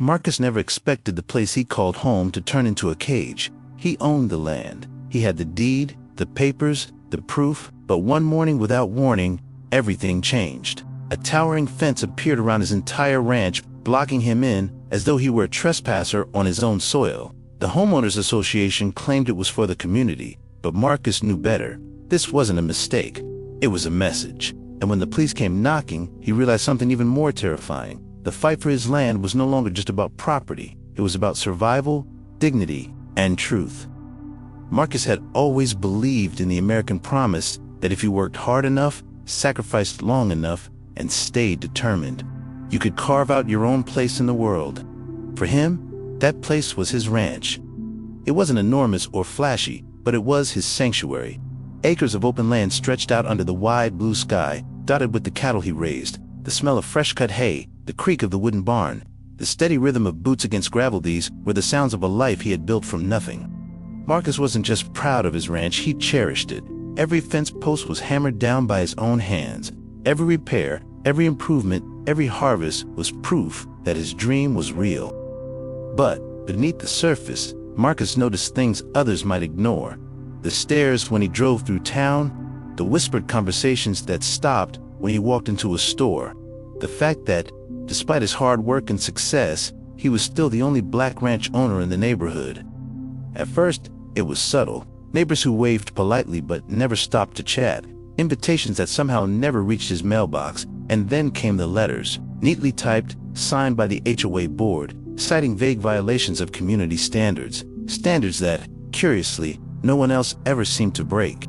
Marcus never expected the place he called home to turn into a cage. He owned the land. He had the deed, the papers, the proof, but one morning without warning, everything changed. A towering fence appeared around his entire ranch, blocking him in as though he were a trespasser on his own soil. The homeowners association claimed it was for the community, but Marcus knew better. This wasn't a mistake. It was a message. And when the police came knocking, he realized something even more terrifying. The fight for his land was no longer just about property. It was about survival, dignity, and truth. Marcus had always believed in the American promise that if you worked hard enough, sacrificed long enough, and stayed determined, you could carve out your own place in the world. For him, that place was his ranch. It wasn't enormous or flashy, but it was his sanctuary. Acres of open land stretched out under the wide blue sky, dotted with the cattle he raised, the smell of fresh-cut hay, the creak of the wooden barn, the steady rhythm of boots against gravel. These were the sounds of a life he had built from nothing. Marcus wasn't just proud of his ranch, he cherished it. Every fence post was hammered down by his own hands. Every repair, every improvement, every harvest was proof that his dream was real. But beneath the surface, Marcus noticed things others might ignore. The stares when he drove through town, the whispered conversations that stopped when he walked into a store, the fact that, despite his hard work and success, he was still the only black ranch owner in the neighborhood. At first, it was subtle. Neighbors who waved politely but never stopped to chat, invitations that somehow never reached his mailbox, and then came the letters, neatly typed, signed by the HOA board, citing vague violations of community standards, standards that, curiously, no one else ever seemed to break.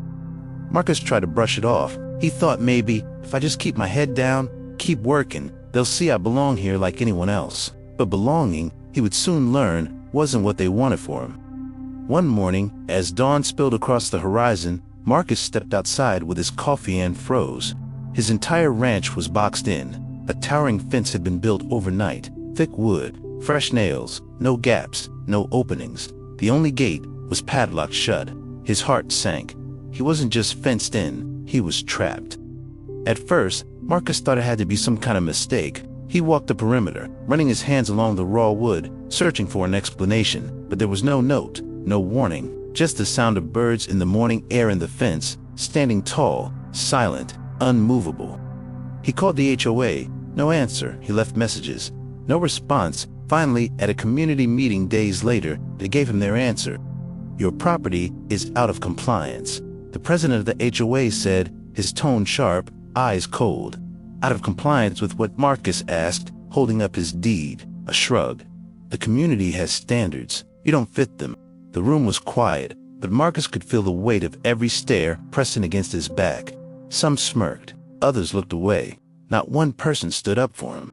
Marcus tried to brush it off. He thought maybe, if I just keep my head down, keep working, they'll see I belong here like anyone else. But belonging, he would soon learn, wasn't what they wanted for him. One morning, as dawn spilled across the horizon, Marcus stepped outside with his coffee and froze. His entire ranch was boxed in. A towering fence had been built overnight. Thick wood, fresh nails, no gaps, no openings. The only gate was padlocked shut. His heart sank. He wasn't just fenced in, he was trapped. At first, Marcus thought it had to be some kind of mistake. He walked the perimeter, running his hands along the raw wood, searching for an explanation, but there was no note, no warning, just the sound of birds in the morning air and the fence, standing tall, silent, unmovable. He called the HOA, no answer. He left messages, no response. Finally, at a community meeting days later, they gave him their answer. Your property is out of compliance. The president of the HOA said, his tone sharp, eyes cold. Out of compliance with what Marcus asked, holding up his deed, a shrug. The community has standards. You don't fit them. The room was quiet, but Marcus could feel the weight of every stare pressing against his back. Some smirked, others looked away. Not one person stood up for him.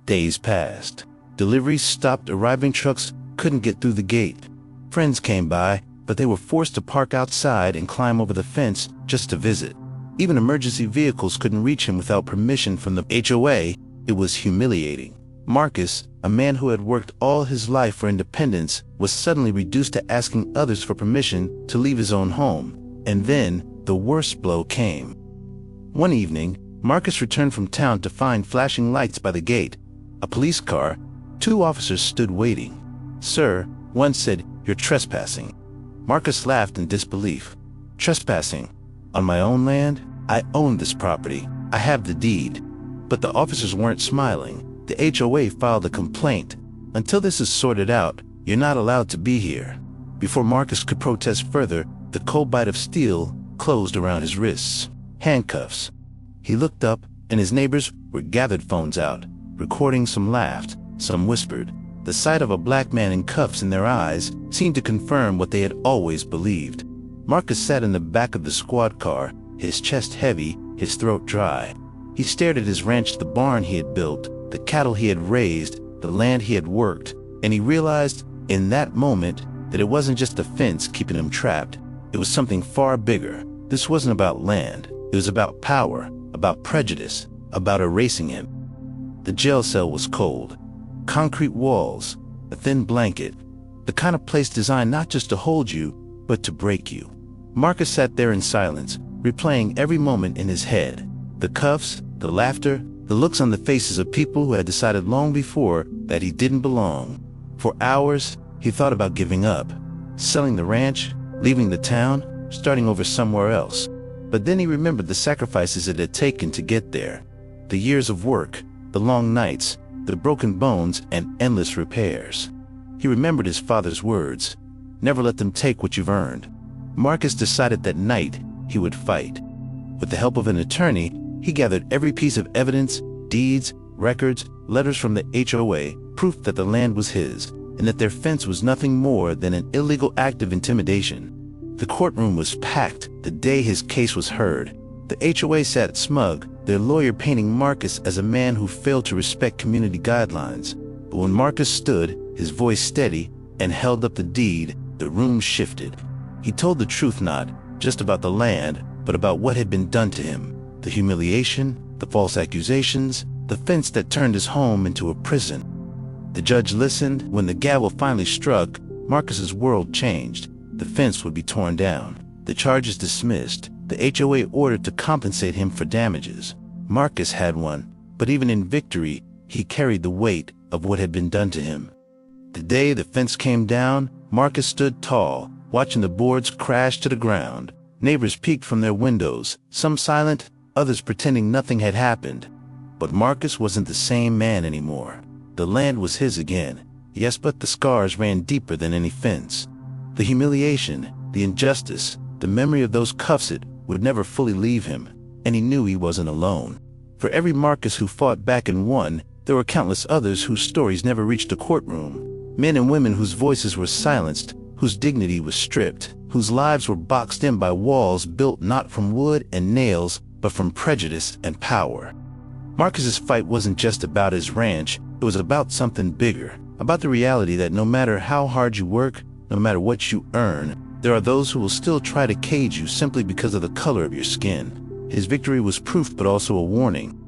Days passed. Deliveries stopped arriving, trucks couldn't get through the gate. Friends came by, but they were forced to park outside and climb over the fence just to visit. Even emergency vehicles couldn't reach him without permission from the HOA. It was humiliating. Marcus, a man who had worked all his life for independence, was suddenly reduced to asking others for permission to leave his own home. And then, the worst blow came. One evening, Marcus returned from town to find flashing lights by the gate. A police car. 2 officers stood waiting. Sir, one said, you're trespassing. Marcus laughed in disbelief. Trespassing? On my own land? I own this property. I have the deed. But the officers weren't smiling. The HOA filed a complaint. Until this is sorted out, you're not allowed to be here. Before Marcus could protest further, the cold bite of steel closed around his wrists. Handcuffs. He looked up, and his neighbors were gathered, phones out. Recording, some laughed, some whispered. The sight of a black man in cuffs in their eyes seemed to confirm what they had always believed. Marcus sat in the back of the squad car, his chest heavy, his throat dry. He stared at his ranch, the barn he had built, the cattle he had raised, the land he had worked, and he realized, in that moment, that it wasn't just a fence keeping him trapped. It was something far bigger. This wasn't about land. It was about power, about prejudice, about erasing him. The jail cell was cold. Concrete walls, a thin blanket, the kind of place designed not just to hold you, but to break you. Marcus sat there in silence, replaying every moment in his head. The cuffs, the laughter, The looks on the faces of people who had decided long before that he didn't belong. For hours, he thought about giving up, selling the ranch, leaving the town, starting over somewhere else. But then he remembered the sacrifices it had taken to get there. The years of work, the long nights, the broken bones, and endless repairs. He remembered his father's words, "Never let them take what you've earned." Marcus decided that night he would fight. With the help of an attorney, he gathered every piece of evidence, deeds, records, letters from the HOA, proof that the land was his, and that their fence was nothing more than an illegal act of intimidation. The courtroom was packed the day his case was heard. The HOA sat smug, their lawyer painting Marcus as a man who failed to respect community guidelines. But when Marcus stood, his voice steady, and held up the deed, the room shifted. He told the truth, not just about the land, but about what had been done to him. The humiliation, the false accusations, the fence that turned his home into a prison. The judge listened. When the gavel finally struck, Marcus's world changed. The fence would be torn down, the charges dismissed, the HOA ordered to compensate him for damages. Marcus had won, but even in victory, he carried the weight of what had been done to him. The day the fence came down, Marcus stood tall, watching the boards crash to the ground. Neighbors peeked from their windows, some silent, others pretending nothing had happened. But Marcus wasn't the same man anymore. The land was his again, yes, but the scars ran deeper than any fence. The humiliation, the injustice, the memory of those cuffs, it would never fully leave him, and he knew he wasn't alone. For every Marcus who fought back and won, there were countless others whose stories never reached a courtroom. Men and women whose voices were silenced, whose dignity was stripped, whose lives were boxed in by walls built not from wood and nails, but from prejudice and power. Marcus's fight wasn't just about his ranch, it was about something bigger, about the reality that no matter how hard you work, no matter what you earn, there are those who will still try to cage you simply because of the color of your skin. His victory was proof, but also a warning.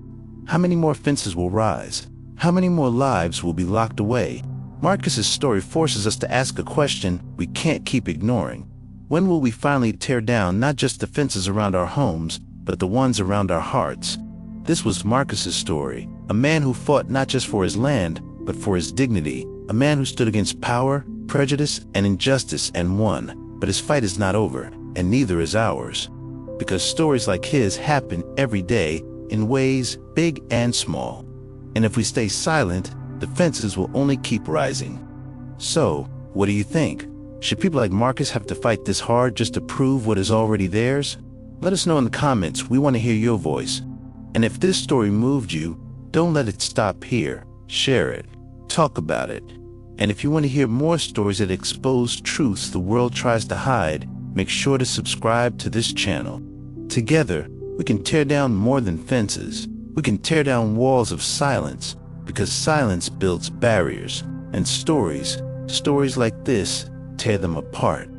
How many more fences will rise? How many more lives will be locked away? Marcus's story forces us to ask a question we can't keep ignoring. When will we finally tear down not just the fences around our homes, but the ones around our hearts? This was Marcus's story, a man who fought not just for his land, but for his dignity, a man who stood against power, prejudice, and injustice and won. But his fight is not over, and neither is ours. Because stories like his happen every day in ways big and small. And if we stay silent, the fences will only keep rising. So, what do you think? Should people like Marcus have to fight this hard just to prove what is already theirs? Let us know in the comments. We want to hear your voice. And if this story moved you, don't let it stop here. Share it. Talk about it. And if you want to hear more stories that expose truths the world tries to hide, make sure to subscribe to this channel. Together, we can tear down more than fences. We can tear down walls of silence, because silence builds barriers, and stories like this, tear them apart.